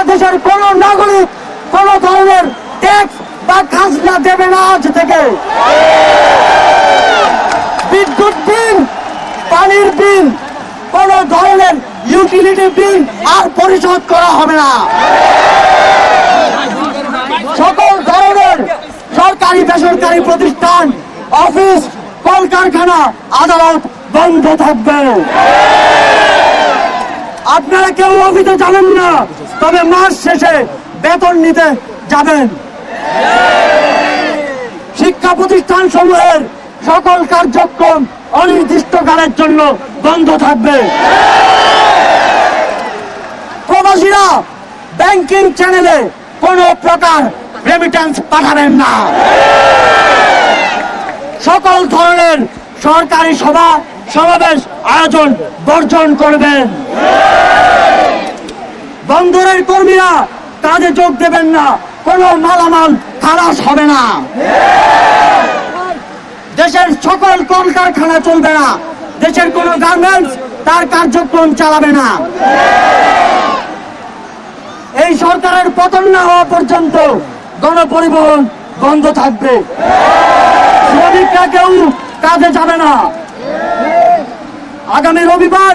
বাংলাদেশের কোন নাগরিক কোন ধরনের ট্যাক্স বা খাজনা দেবে না আজ থেকে। বিদ্যুৎ বিল, পানির বিল, কোন ধরনের ইউটিলিটি বিল আর পরিশোধ করা হবে না। সকল ধরনের সরকারি বেসরকারি প্রতিষ্ঠান, অফিস, কলকারখানা, আদালত বন্ধ থাকবে। আপনারা কেউ অফিসে যাবেন না, তবে মাস শেষে বেতন নিতে যাবেন। শিক্ষা প্রতিষ্ঠান সমূহের সকল কার্যক্রম অনির্দিষ্টকালের জন্য বন্ধ থাকবে। প্রবাসীরা ব্যাংকিং চ্যানেলে কোন প্রকার রেমিটেন্স পাঠাবেন না। সকল ধরনের সরকারি সভা সমাবেশ আয়োজন বর্জন করবেন। বন্দরের কর্মীরা কাজে যোগ দেবেন না, কোনো মালামাল খালাস হবে না। দেশের সকল কলকারখানা চলবে না, দেশের কোন গার্মেন্টস তার কার্যক্রম চালাবে না। এই সরকারের পতন না হওয়া পর্যন্ত গণপরিবহন বন্ধ থাকবে। শ্রমিকরা কেউ কাজে যাবে না। আগামী রবিবার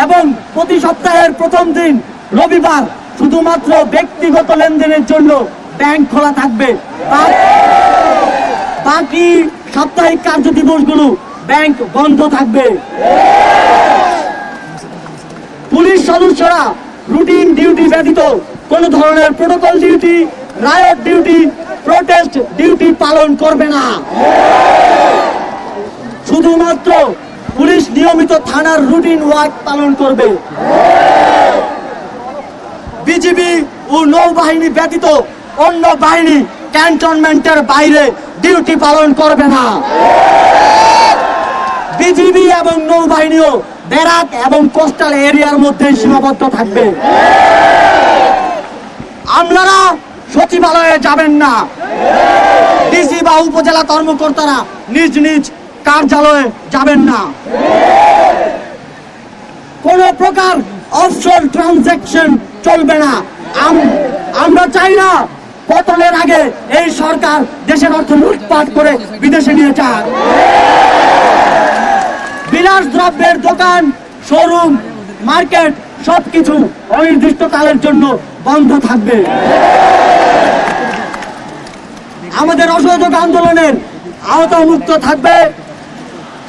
এবং প্রতি সপ্তাহের প্রথম দিন রবিবার শুধুমাত্র ব্যক্তিগত লেনদেনের জন্য ব্যাংক খোলা থাকবে। বাকি সাপ্তাহিক কার্য দিবসগুলো ব্যাংক বন্ধ থাকবে। পুলিশ সদস্যরা রুটিন ডিউটি ব্যতীত কোন ধরনের protocol duty, riot duty, protest duty পালন করবে না। শুধুমাত্র পুলিশ নিয়মিত থানার রুটিন ওয়ার্ক পালন করবে। বিজিবি ও নৌবাহিনী ব্যতীত অন্য বাহিনী ক্যান্টনমেন্টের বাইরে ডিউটি পালন করবে না। বিজিবি এবং নৌবাহিনীও ব্যারাক এবং কোস্টাল এরিয়ার মধ্যে সীমাবদ্ধ থাকবে। আপনারা সচিবালয়ে যাবেন না। ডিসি বা উপজেলা কর্মকর্তারা নিজ নিজ কার্যালয়ে যাবেন না। কোন প্রকার অফশোর ট্রানজাকশন চলবে না। আমরা চাই না পতনের আগে এই সরকার দেশের অর্থ লুটপাট করে বিদেশে নিয়ে যাক। বিলাস দ্রব্যের দোকান, শোরুম, মার্কেট সবকিছু অনির্দিষ্টকালের জন্য বন্ধ থাকবে। আমাদের অসহযোগ আন্দোলনের আওতামুক্ত থাকবে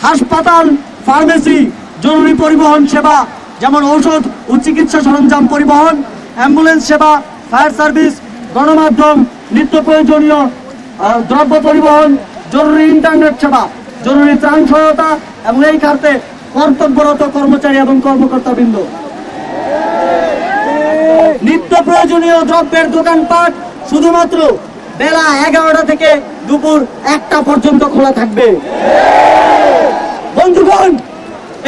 হাসপাতাল, ফার্মেসি, জরুরি পরিবহন সেবা যেমন ঔষধ ও চিকিৎসা সরঞ্জাম পরিবহন, অ্যাম্বুলেন্স সেবা, ফায়ার সার্ভিস, গণমাধ্যম, নিত্য প্রয়োজনীয় দ্রব্য পরিবহন, জরুরি ইন্টারনেট সেবা, জরুরি ত্রাণ সহায়তা এবং এই খাতে কর্তব্যরত কর্মচারী এবং কর্মকর্তাবৃন্দ। নিত্য প্রয়োজনীয় দ্রব্যের দোকানপাট শুধুমাত্র বেলা 11টা থেকে দুপুর 1টা পর্যন্ত খোলা থাকবে। বন্ধুগণ,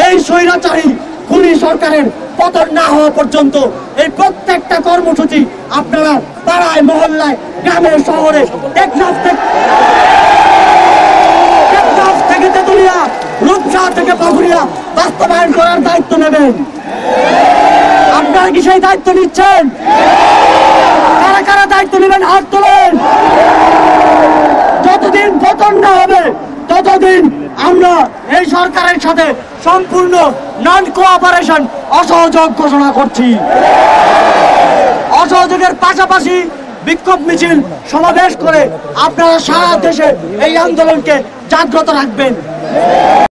এই স্বৈরাচারী খুনি সরকারের পতন না হওয়া পর্যন্ত এই প্রত্যেকটা কর্মসূচি আপনারা পাড়ায়, মহল্লায়, গ্রামে, শহরে, টেকনাফ থেকে তেতুলিয়া, রূপসা থেকে পাকুড়িয়া বাস্তবায়ন করার দায়িত্ব নেবেন। আপনারা কি সেই দায়িত্ব নিচ্ছেন? কারা কারা দায়িত্ব নেবেন হাত তোলেন। যতদিন পতন না হবে ততদিন আমরা এই সরকারের সাথে সম্পূর্ণ নন কোঅপারেশন, অসহযোগ ঘোষণা করছি। অসহযোগের পাশাপাশি বিক্ষোভ মিছিল সমাবেশ করে আপনারা সারা দেশে এই আন্দোলনকে জাগ্রত রাখবেন।